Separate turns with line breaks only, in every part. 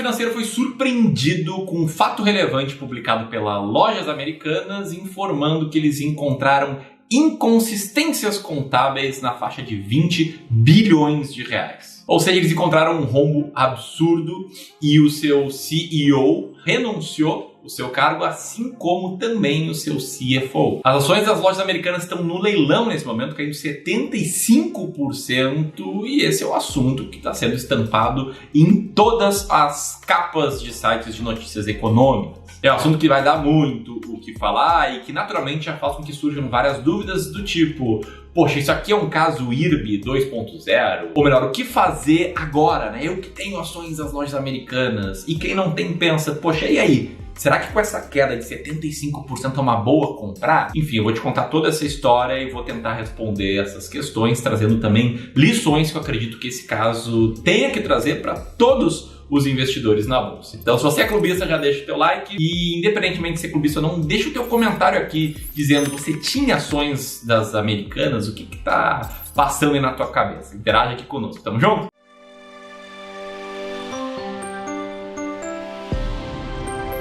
financeiro foi surpreendido com um fato relevante publicado pela Lojas Americanas, informando que eles encontraram inconsistências contábeis na faixa de 20 bilhões de reais. Ou seja, eles encontraram um rombo absurdo e o seu CEO renunciou o seu cargo, assim como também o seu CFO. As ações das Lojas Americanas estão no leilão nesse momento, caindo 75%, e esse é o assunto que está sendo estampado em todas as capas de sites de notícias econômicas. É um assunto que vai dar muito o que falar e que naturalmente já faz com que surjam várias dúvidas do tipo: poxa, isso aqui é um caso IRB 2.0? Ou melhor, o que fazer agora, né? Eu que tenho ações das Lojas Americanas e quem não tem pensa, poxa, e aí? Será que com essa queda de 75% é uma boa comprar? Enfim, eu vou te contar toda essa história e vou tentar responder essas questões, trazendo também lições que eu acredito que esse caso tenha que trazer para todos os investidores na bolsa. Então, se você é clubista, já deixa o teu like e, independentemente de ser clubista ou não, deixa o teu comentário aqui dizendo: você tinha ações das Americanas? O que tá passando aí na tua cabeça? Interage aqui conosco. Tamo junto?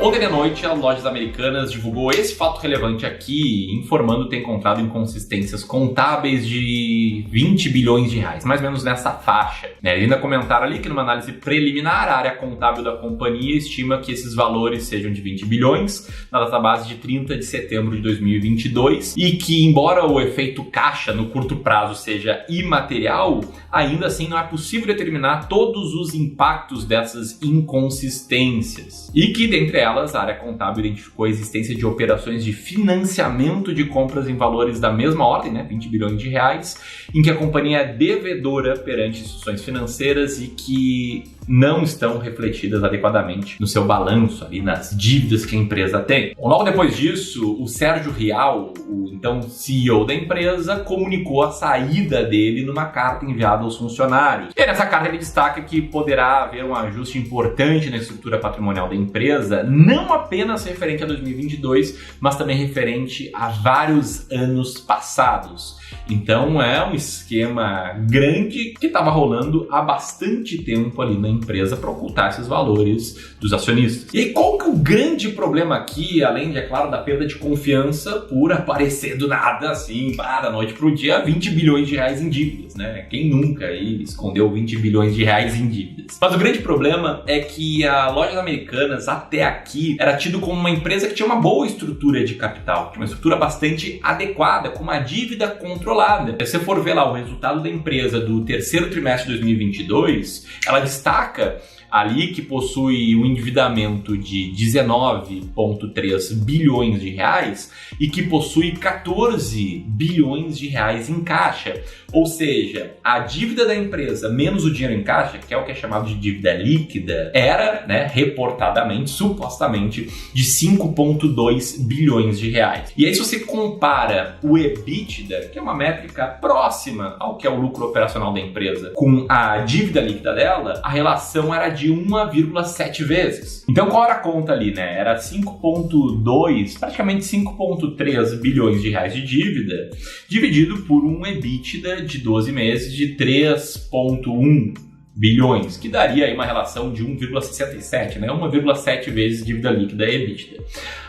Ontem de noite, a Lojas Americanas divulgou esse fato relevante aqui, informando ter encontrado inconsistências contábeis de 20 bilhões de reais, mais ou menos nessa faixa. Eles ainda comentaram ali que numa análise preliminar, a área contábil da companhia estima que esses valores sejam de 20 bilhões, na database de 30 de setembro de 2022, e que, embora o efeito caixa no curto prazo seja imaterial, ainda assim não é possível determinar todos os impactos dessas inconsistências. E que, dentre elas, a área contábil identificou a existência de operações de financiamento de compras em valores da mesma ordem, 20 bilhões de reais, em que a companhia é devedora perante instituições financeiras e que não estão refletidas adequadamente no seu balanço, ali nas dívidas que a empresa tem. Logo depois disso, o Sérgio Rial, o então CEO da empresa, comunicou a saída dele numa carta enviada aos funcionários. E nessa carta ele destaca que poderá haver um ajuste importante na estrutura patrimonial da empresa, não apenas referente a 2022, mas também referente a vários anos passados. Então é um esquema grande que estava rolando há bastante tempo ali na empresa para ocultar esses valores dos acionistas. E aí, qual que é o grande problema aqui, além de, é claro, da perda de confiança por aparecer do nada, assim, da noite para o dia, 20 bilhões de reais em dívidas, né? Quem nunca aí escondeu 20 bilhões de reais em dívidas? Mas o grande problema é que a Lojas Americanas, até aqui, era tido como uma empresa que tinha uma boa estrutura de capital, tinha uma estrutura bastante adequada, com uma dívida controlada. Se você for ver lá o resultado da empresa do terceiro trimestre de 2022, ela destaca ali que possui um endividamento de 19,3 bilhões de reais e que possui 14 bilhões de reais em caixa. Ou seja, a dívida da empresa menos o dinheiro em caixa, que é o que é chamado de dívida líquida, era, reportadamente, supostamente, de 5,2 bilhões de reais. E aí, se você compara o EBITDA, que é uma métrica próxima ao que é o lucro operacional da empresa, com a dívida líquida dela, a relação era de 1,7 vezes. Então, qual era a conta ali, Era 5,2, praticamente 5,3 bilhões de reais de dívida, dividido por um EBITDA de 12 meses de 3,1 bilhões, que daria aí uma relação de 1,67, 1,7 vezes dívida líquida e EBITDA.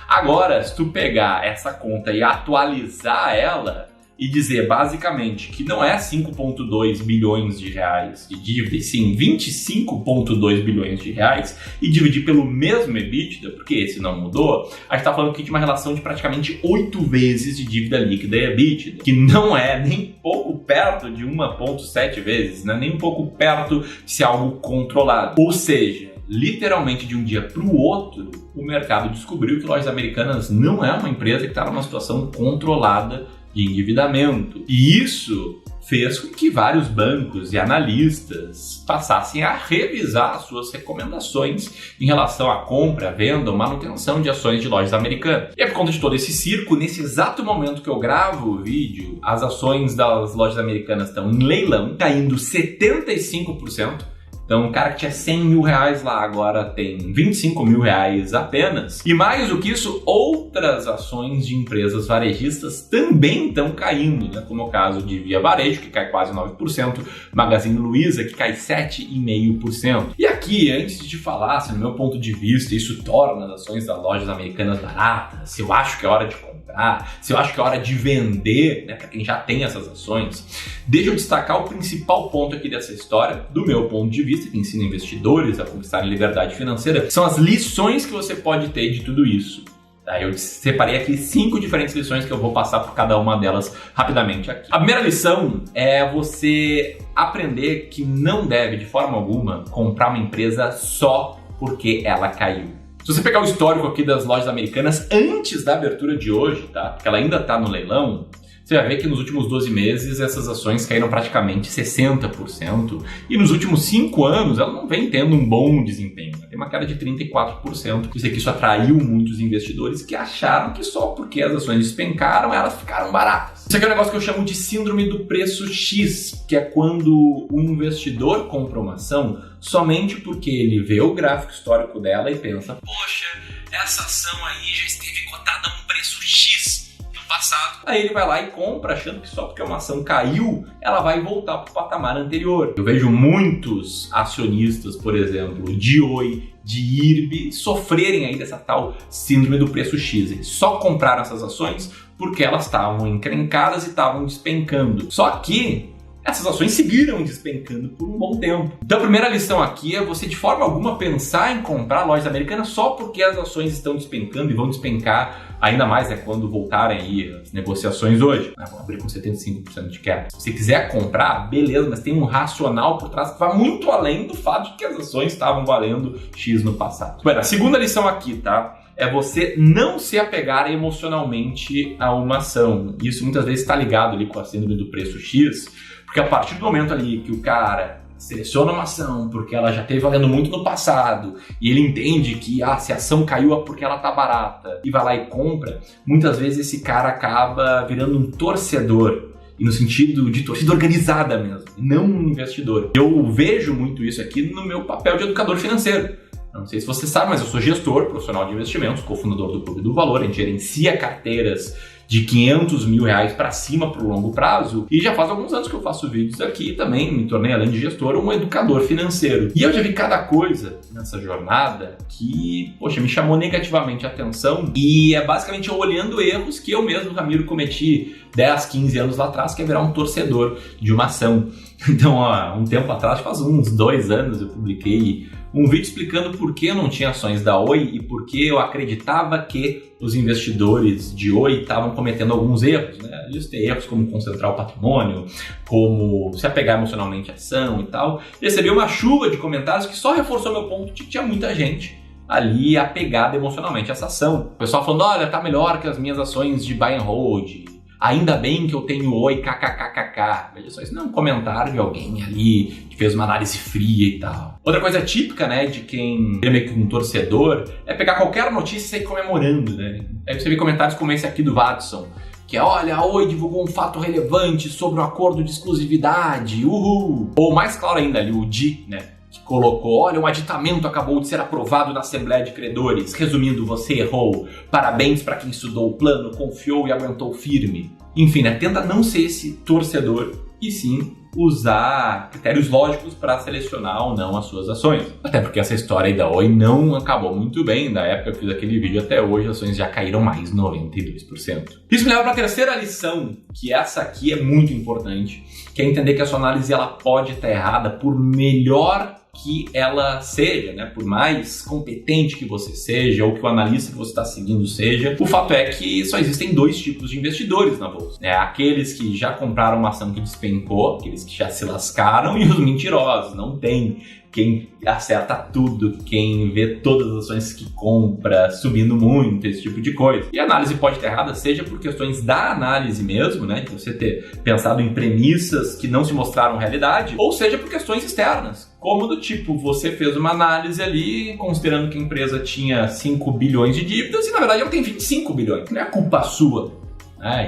Agora, se tu pegar essa conta e atualizar ela, e dizer basicamente que não é 5,2 bilhões de reais de dívida, e sim 25,2 bilhões de reais, e dividir pelo mesmo EBITDA, porque esse não mudou, a gente está falando aqui de uma relação de praticamente 8 vezes de dívida líquida e EBITDA, que não é nem pouco perto de 1,7 vezes, nem um pouco perto de ser algo controlado. Ou seja, literalmente de um dia para o outro, o mercado descobriu que Lojas Americanas não é uma empresa que está numa situação controlada de endividamento. E isso fez com que vários bancos e analistas passassem a revisar as suas recomendações em relação à compra, venda ou manutenção de ações de Lojas Americanas. E é por conta de todo esse circo, nesse exato momento que eu gravo o vídeo, as ações das Lojas Americanas estão em leilão, caindo 75%. Então, um cara que tinha 100 mil reais lá, agora tem 25 mil reais apenas. E mais do que isso, outras ações de empresas varejistas também estão caindo, né? Como é o caso de Via Varejo, que cai quase 9%, Magazine Luiza, que cai 7,5%. E aqui, antes de falar, no meu ponto de vista, isso torna as ações das lojas americanas baratas, se eu acho que é hora de comprar, se eu acho que é hora de vender, né, para quem já tem essas ações, deixa eu destacar o principal ponto aqui dessa história, do meu ponto de vista, que ensina investidores a conquistarem liberdade financeira, são as lições que você pode ter de tudo isso. Tá, eu separei aqui 5 diferentes lições que eu vou passar por cada uma delas rapidamente aqui. A primeira lição é você aprender que não deve, de forma alguma, comprar uma empresa só porque ela caiu. Se você pegar o histórico aqui das lojas americanas antes da abertura de hoje, tá? Porque ela ainda está no leilão, você vai ver que nos últimos 12 meses essas ações caíram praticamente 60% e nos últimos 5 anos ela não vem tendo um bom desempenho. Tem uma queda de 34%. Isso atraiu muitos investidores que acharam que só porque as ações despencaram elas ficaram baratas. Isso aqui é um negócio que eu chamo de síndrome do preço X, que é quando o investidor compra uma ação somente porque ele vê o gráfico histórico dela e pensa: poxa, essa ação aí já esteve cotada a um preço X passado. Aí ele vai lá e compra, achando que só porque uma ação caiu, ela vai voltar para o patamar anterior. Eu vejo muitos acionistas, por exemplo, de Oi, de IRB, sofrerem aí dessa tal síndrome do preço X. Eles só compraram essas ações porque elas estavam encrencadas e estavam despencando. Só que essas ações seguiram despencando por um bom tempo. Então a primeira lição aqui é você de forma alguma pensar em comprar lojas americanas só porque as ações estão despencando e vão despencar ainda mais, né, quando voltarem aí as negociações hoje. Vão abrir com 75% de queda. Se você quiser comprar, beleza, mas tem um racional por trás que vai muito além do fato de que as ações estavam valendo X no passado. Bom, a segunda lição aqui, tá? É você não se apegar emocionalmente a uma ação. Isso muitas vezes está ligado ali com a síndrome do preço X, porque a partir do momento ali que o cara seleciona uma ação porque ela já esteve valendo muito no passado e ele entende que se a ação caiu é porque ela tá barata e vai lá e compra, muitas vezes esse cara acaba virando um torcedor. E no sentido de torcida organizada mesmo, não um investidor. Eu vejo muito isso aqui no meu papel de educador financeiro. Não sei se você sabe, mas eu sou gestor profissional de investimentos, cofundador do Clube do Valor. A gente gerencia carteiras de 500 mil reais para cima para o longo prazo, e já faz alguns anos que eu faço vídeos aqui e também me tornei, além de gestor, um educador financeiro. E eu já vi cada coisa nessa jornada que, poxa, me chamou negativamente a atenção, e é basicamente eu olhando erros que eu mesmo, Ramiro, cometi 10, 15 anos lá atrás, que é virar um torcedor de uma ação. Então, há um tempo atrás, faz uns 2 anos, eu publiquei um vídeo explicando por que eu não tinha ações da Oi e por que eu acreditava que os investidores de Oi estavam cometendo alguns erros, né? Eles têm erros como concentrar o patrimônio, como se apegar emocionalmente à ação e tal. E recebi uma chuva de comentários que só reforçou meu ponto de que tinha muita gente ali apegada emocionalmente a essa ação. O pessoal falando: olha, tá melhor que as minhas ações de buy and hold. Ainda bem que eu tenho Oi, kkkk. Veja só, isso não é um comentário de alguém ali que fez uma análise fria e tal. Outra coisa típica, né, de quem é meio que um torcedor, é pegar qualquer notícia e sair comemorando, né? Aí você vê comentários como esse aqui do Watson, que é: olha, a Oi divulgou um fato relevante sobre um acordo de exclusividade, uhul! Ou mais claro ainda ali, o Di, né? Que colocou: olha, um aditamento acabou de ser aprovado na Assembleia de Credores. Resumindo, você errou. Parabéns para quem estudou o plano, confiou e aguentou firme. Enfim, né? Tenta não ser esse torcedor e sim usar critérios lógicos para selecionar ou não as suas ações. Até porque essa história aí da Oi não acabou muito bem. Da época que eu fiz aquele vídeo até hoje, as ações já caíram mais 92%. Isso me leva para a terceira lição, que essa aqui é muito importante, que é entender que a sua análise ela pode estar errada por melhor que ela seja, né? Por mais competente que você seja ou que o analista que você está seguindo seja, o fato é que só existem 2 tipos de investidores na bolsa, né? Aqueles que já compraram uma ação que despencou, aqueles que já se lascaram, e os mentirosos. Não tem quem acerta tudo, quem vê todas as ações que compra subindo muito, esse tipo de coisa. E a análise pode estar errada, seja por questões da análise mesmo, né, de você ter pensado em premissas que não se mostraram realidade, ou seja por questões externas, como do tipo, você fez uma análise ali considerando que a empresa tinha 5 bilhões de dívidas e na verdade ela tem 25 bilhões. Não é culpa sua.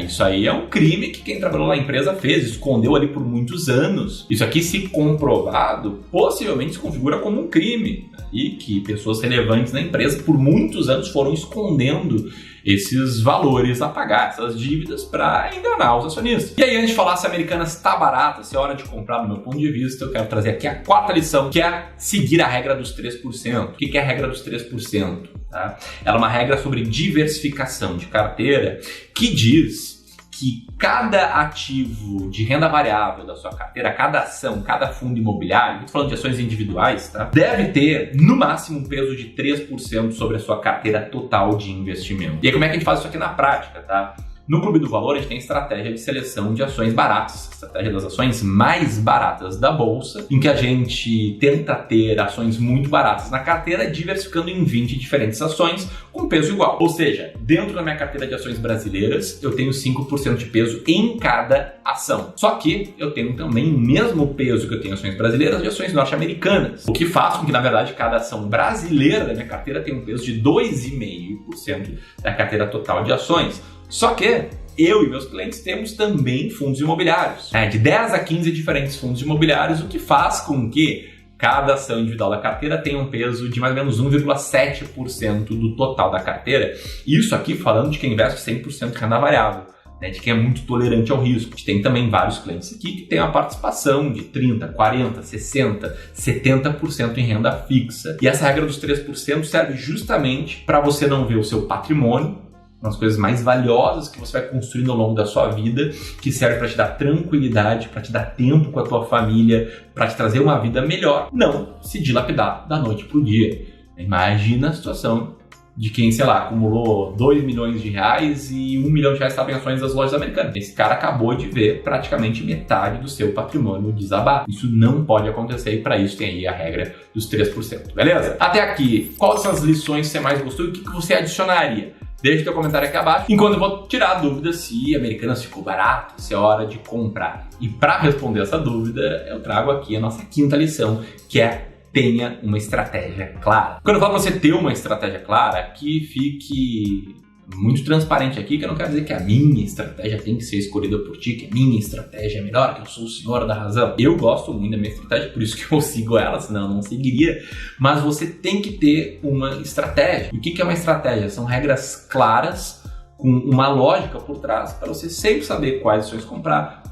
Isso aí é um crime que quem trabalhou na empresa fez, escondeu ali por muitos anos. Isso aqui, se comprovado, possivelmente se configura como um crime. E que pessoas relevantes na empresa por muitos anos foram escondendo esses valores a pagar, essas dívidas, para enganar os acionistas. E aí, antes de falar se a Americanas está barata, se é hora de comprar, do meu ponto de vista, eu quero trazer aqui a quarta lição, que é seguir a regra dos 3%. O que é a regra dos 3%? Tá? Ela é uma regra sobre diversificação de carteira que diz que cada ativo de renda variável da sua carteira, cada ação, cada fundo imobiliário, estou falando de ações individuais, tá? Deve ter no máximo um peso de 3% sobre a sua carteira total de investimento. E aí, como é que a gente faz isso aqui na prática, tá? No Clube do Valor, a gente tem estratégia de seleção de ações baratas, estratégia das ações mais baratas da bolsa, em que a gente tenta ter ações muito baratas na carteira, diversificando em 20 diferentes ações com peso igual. Ou seja, dentro da minha carteira de ações brasileiras, eu tenho 5% de peso em cada ação. Só que eu tenho também o mesmo peso que eu tenho em ações brasileiras de ações norte-americanas, o que faz com que, na verdade, cada ação brasileira da minha carteira tenha um peso de 2,5% da carteira total de ações. Só que eu e meus clientes temos também fundos imobiliários, de 10 a 15 diferentes fundos imobiliários, o que faz com que cada ação individual da carteira tenha um peso de mais ou menos 1,7% do total da carteira. Isso aqui falando de quem investe 100% em renda variável, de quem é muito tolerante ao risco. A gente tem também vários clientes aqui que têm uma participação de 30%, 40%, 60%, 70% em renda fixa. E essa regra dos 3% serve justamente para você não ver o seu patrimônio, umas coisas mais valiosas que você vai construindo ao longo da sua vida, que serve para te dar tranquilidade, para te dar tempo com a tua família, para te trazer uma vida melhor, não se dilapidar da noite para o dia. Imagina a situação de quem, sei lá, acumulou 2 milhões de reais e 1 milhão de reais estava em ações das lojas americanas. Esse cara acabou de ver praticamente metade do seu patrimônio desabar. Isso não pode acontecer e para isso tem aí a regra dos 3%, beleza? Até aqui, quais são as lições que você mais gostou e o que você adicionaria? Deixa o teu comentário aqui abaixo, enquanto eu vou tirar a dúvida se Americanas ficou barato, se é hora de comprar. E para responder essa dúvida, eu trago aqui a nossa quinta lição, que é: tenha uma estratégia clara. Quando eu falo para você ter uma estratégia clara, que fique muito transparente aqui, que eu não quero dizer que a minha estratégia tem que ser escolhida por ti, que a minha estratégia é melhor, que eu sou o senhor da razão. Eu gosto muito da minha estratégia, por isso que eu sigo ela, senão eu não seguiria. Mas você tem que ter uma estratégia. E o que é uma estratégia? São regras claras, com uma lógica por trás, para você sempre saber quais ações comprar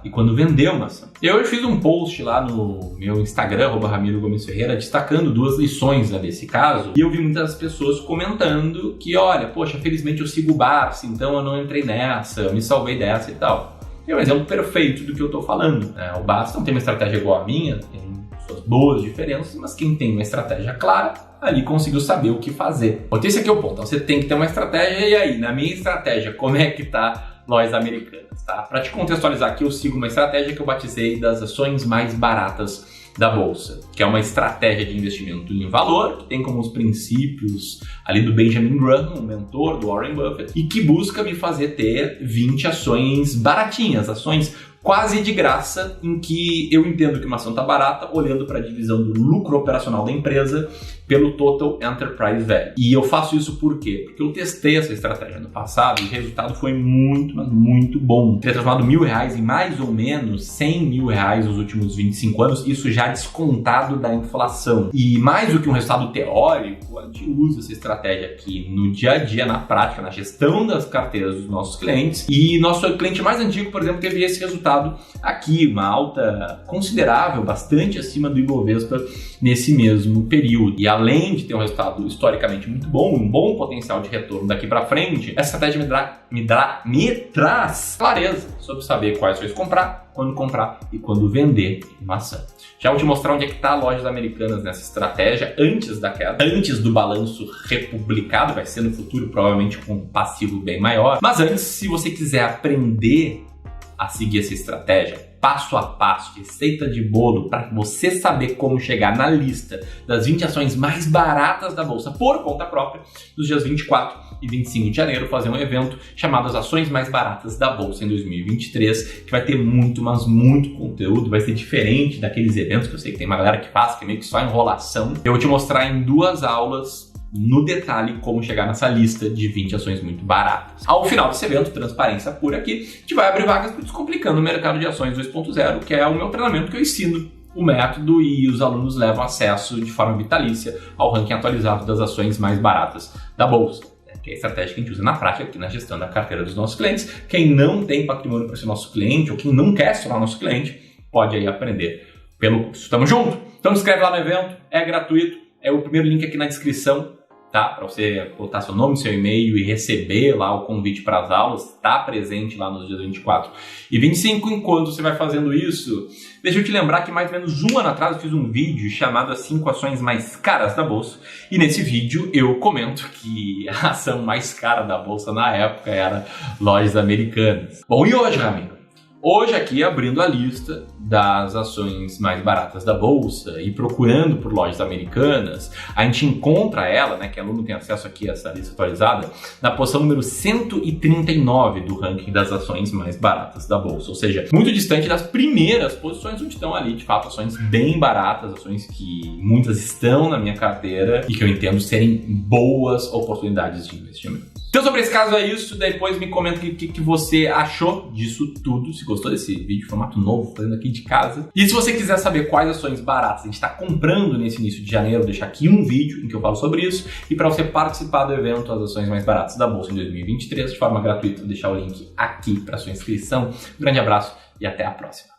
e quando vender uma ação. Eu fiz um post lá no meu Instagram, @Ramiro Gomes Ferreira, destacando 2 lições desse caso, e eu vi muitas pessoas comentando que, olha, poxa, felizmente eu sigo o Barça, então eu não entrei nessa, eu me salvei dessa e tal. É um exemplo perfeito do que eu estou falando. O Barça não tem uma estratégia igual a minha, tem suas boas diferenças, mas quem tem uma estratégia clara, ali conseguiu saber o que fazer. Esse aqui é o ponto. Então você tem que ter uma estratégia. E aí, na minha estratégia, como é que tá lojas americanas, tá? Para te contextualizar aqui, eu sigo uma estratégia que eu batizei das ações mais baratas da bolsa, que é uma estratégia de investimento em valor, que tem como os princípios ali do Benjamin Graham, o mentor do Warren Buffett, e que busca me fazer ter 20 ações baratinhas, ações quase de graça, em que eu entendo que uma ação está barata olhando para a divisão do lucro operacional da empresa pelo Total Enterprise Value. E eu faço isso por quê? Porque eu testei essa estratégia no passado e o resultado foi muito, mas muito bom. Eu teria transformado R$1.000 em mais ou menos R$100.000 nos últimos 25 anos, isso já descontado da inflação. E mais do que um resultado teórico, a gente usa essa estratégia aqui no dia a dia, na prática, na gestão das carteiras dos nossos clientes. E nosso cliente mais antigo, por exemplo, teve esse resultado aqui, uma alta considerável, bastante acima do Ibovespa nesse mesmo período. E além de ter um resultado historicamente muito bom, um bom potencial de retorno daqui para frente, essa estratégia me traz clareza sobre saber quais ações comprar e quando vender uma ação. Já vou te mostrar onde é que está a Lojas Americanas nessa estratégia antes da queda, antes do balanço republicado, vai ser no futuro provavelmente com um passivo bem maior. Mas antes, se você quiser aprender a seguir essa estratégia, passo a passo, receita de bolo, para você saber como chegar na lista das 20 ações mais baratas da bolsa por conta própria, nos dias 24 e 25 de janeiro, fazer um evento chamado As Ações Mais Baratas da Bolsa em 2023, que vai ter muito, mas muito conteúdo, vai ser diferente daqueles eventos que eu sei que tem uma galera que faz, que é meio que só enrolação. Eu vou te mostrar em 2 aulas no detalhe como chegar nessa lista de 20 ações muito baratas. Ao final desse evento, Transparência Pura aqui, a gente vai abrir vagas para Descomplicando o Mercado de Ações 2.0, que é o meu treinamento que eu ensino o método e os alunos levam acesso de forma vitalícia ao ranking atualizado das ações mais baratas da Bolsa, que é a estratégia que a gente usa na prática aqui na gestão da carteira dos nossos clientes. Quem não tem patrimônio para ser nosso cliente ou quem não quer ser nosso cliente, pode aí aprender pelo curso. Tamo junto? Então se inscreve lá no evento, é gratuito, é o primeiro link aqui na descrição, tá? Para você botar seu nome, seu e-mail e receber lá o convite para as aulas, tá presente lá nos dias 24 e 25. Enquanto você vai fazendo isso, deixa eu te lembrar que mais ou menos um ano atrás eu fiz um vídeo chamado As 5 Ações Mais Caras da Bolsa, e nesse vídeo eu comento que a ação mais cara da Bolsa na época era Lojas Americanas. Bom, e hoje, meu amigo? Hoje aqui, abrindo a lista das ações mais baratas da Bolsa e procurando por Lojas Americanas, a gente encontra ela, né, que aluno tem acesso aqui a essa lista atualizada, na posição número 139 do ranking das ações mais baratas da Bolsa. Ou seja, muito distante das primeiras posições, onde estão ali, de fato, ações bem baratas, ações que muitas estão na minha carteira e que eu entendo serem boas oportunidades de investimento. Então sobre esse caso é isso, depois me comenta o que você achou disso tudo, se gostou desse vídeo, formato novo, fazendo aqui de casa. E se você quiser saber quais ações baratas a gente está comprando nesse início de janeiro, vou deixar aqui um vídeo em que eu falo sobre isso. E para você participar do evento As Ações Mais Baratas da Bolsa em 2023, de forma gratuita, vou deixar o link aqui para sua inscrição. Um grande abraço e até a próxima.